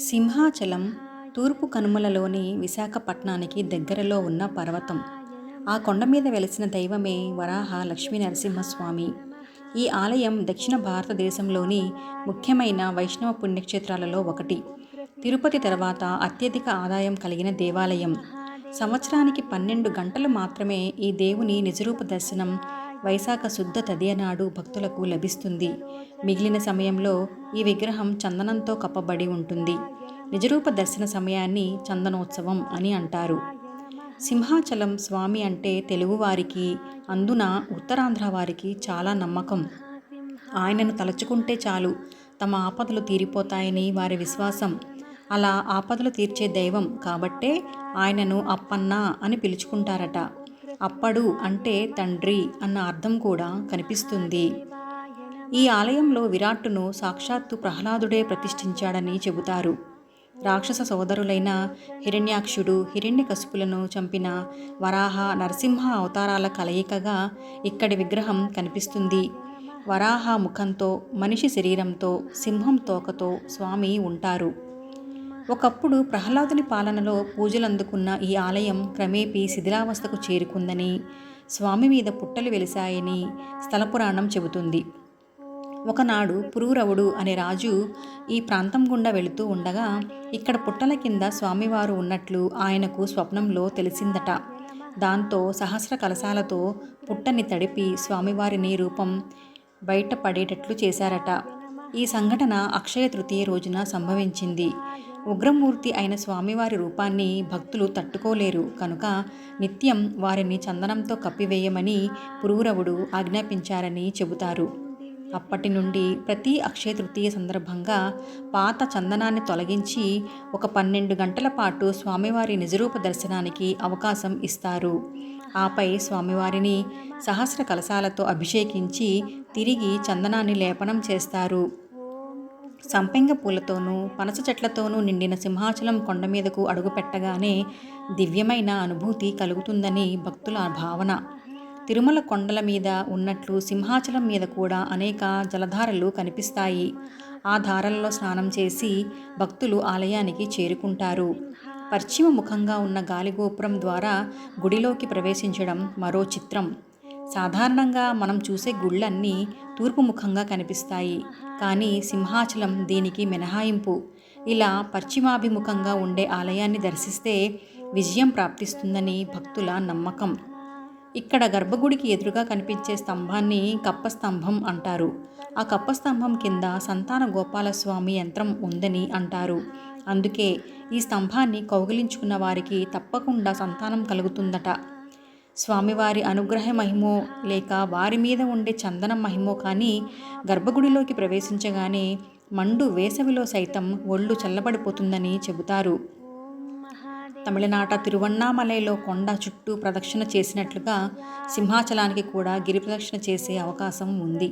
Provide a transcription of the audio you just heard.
సింహాచలం తూర్పు కనుమలలోని విశాఖపట్నానికి దగ్గరలో ఉన్న పర్వతం. ఆ కొండ మీద వెలిసిన దైవమే వరాహ లక్ష్మీ నరసింహస్వామి. ఈ ఆలయం దక్షిణ భారతదేశంలోని ముఖ్యమైన వైష్ణవ పుణ్యక్షేత్రాలలో ఒకటి. తిరుపతి తర్వాత అత్యధిక ఆదాయం కలిగిన దేవాలయం. సంవత్సరానికి 12 గంటలు మాత్రమే ఈ దేవుని నిజరూప దర్శనం వైశాఖ శుద్ధ తదియ నాడు భక్తులకు లభిస్తుంది. మిగిలిన సమయంలో ఈ విగ్రహం చందనంతో కప్పబడి ఉంటుంది. నిజరూప దర్శన సమయాన్ని చందనోత్సవం అని అంటారు. సింహాచలం స్వామి అంటే తెలుగువారికి, అందున ఉత్తరాంధ్ర వారికి చాలా నమ్మకం. ఆయనను తలుచుకుంటే చాలు తమ ఆపదలు తీరిపోతాయని వారి విశ్వాసం. అలా ఆపదలు తీర్చే దైవం కాబట్టే ఆయనను అప్పన్న అని పిలుచుకుంటారట. అప్పడు అంటే తండ్రి అన్న అర్థం కూడా కనిపిస్తుంది. ఈ ఆలయంలో విరాట్టును సాక్షాత్తు ప్రహ్లాదుడే ప్రతిష్ఠించాడని చెబుతారు. రాక్షస సోదరులైన హిరణ్యాక్షుడు, హిరణ్యకశిపులను చంపిన వరాహ, నరసింహ అవతారాల కలయికగా ఇక్కడి విగ్రహం కనిపిస్తుంది. వరాహ ముఖంతో, మనిషి శరీరంతో, సింహం తోకతో స్వామి ఉంటారు. ఒకప్పుడు ప్రహ్లాదుని పాలనలో పూజలందుకున్న ఈ ఆలయం క్రమేపీ శిథిలావస్థకు చేరుకుందని, స్వామి మీద పుట్టలు వెలిశాయని స్థల పురాణం చెబుతుంది. ఒకనాడు పురూరవుడు అనే రాజు ఈ ప్రాంతం గుండా వెళుతూ ఉండగా ఇక్కడ పుట్టల కింద స్వామివారు ఉన్నట్లు ఆయనకు స్వప్నంలో తెలిసిందట. దాంతో సహస్ర కలశాలతో పుట్టని తడిపి స్వామివారిని రూపం బయటపడేటట్లు చేశారట. ఈ సంఘటన అక్షయ తృతీయ రోజున సంభవించింది. ఉగ్రమూర్తి అయిన స్వామివారి రూపాన్ని భక్తులు తట్టుకోలేరు కనుక నిత్యం వారిని చందనంతో కప్పివేయమని పురూరవుడు ఆజ్ఞాపించారని చెబుతారు. అప్పటి నుండి ప్రతి అక్షయ తృతీయ సందర్భంగా పాత చందనాన్ని తొలగించి ఒక 12 గంటల పాటు స్వామివారి నిజరూప దర్శనానికి అవకాశం ఇస్తారు. ఆపై స్వామివారిని సహస్ర కలశాలతో అభిషేకించి తిరిగి చందనాన్ని లేపనం చేస్తారు. సంపెంగ పూలతోనూ, పనస చెట్లతోనూ నిండిన సింహాచలం కొండ మీదకు అడుగుపెట్టగానే దివ్యమైన అనుభూతి కలుగుతుందని భక్తుల భావన. తిరుమల కొండల మీద ఉన్నట్లు సింహాచలం మీద కూడా అనేక జలధారలు కనిపిస్తాయి. ఆ ధారలలో స్నానం చేసి భక్తులు ఆలయానికి చేరుకుంటారు. పశ్చిమ ముఖంగా ఉన్న గాలిగోపురం ద్వారా గుడిలోకి ప్రవేశించడం మరో చిత్రం. సాధారణంగా మనం చూసే గుళ్ళన్నీ తూర్పు ముఖంగా కనిపిస్తాయి, కానీ సింహాచలం దీనికి మినహాయింపు. ఇలా పశ్చిమాభిముఖంగా ఉండే ఆలయాన్ని దర్శిస్తే విజయం ప్రాప్తిస్తుందని భక్తుల నమ్మకం. ఇక్కడ గర్భగుడికి ఎదురుగా కనిపించే స్తంభాన్ని కప్పస్తంభం అంటారు. ఆ కప్పస్తంభం కింద సంతాన గోపాలస్వామి యంత్రం ఉందని అంటారు. అందుకే ఈ స్తంభాన్ని కౌగిలించుకున్న వారికి తప్పకుండా సంతానం కలుగుతుందట. స్వామివారి అనుగ్రహ మహిమో లేక వారి మీద ఉండే చందనం మహిమో కానీ గర్భగుడిలోకి ప్రవేశించగానే మండు వేసవిలో సైతం ఒళ్ళు చల్లబడిపోతుందని చెబుతారు. తమిళనాట తిరువన్నామలైలో కొండ చుట్టూ ప్రదక్షిణ చేసినట్లుగా సింహాచలానికి కూడా గిరి ప్రదక్షిణ చేసే అవకాశం ఉంది.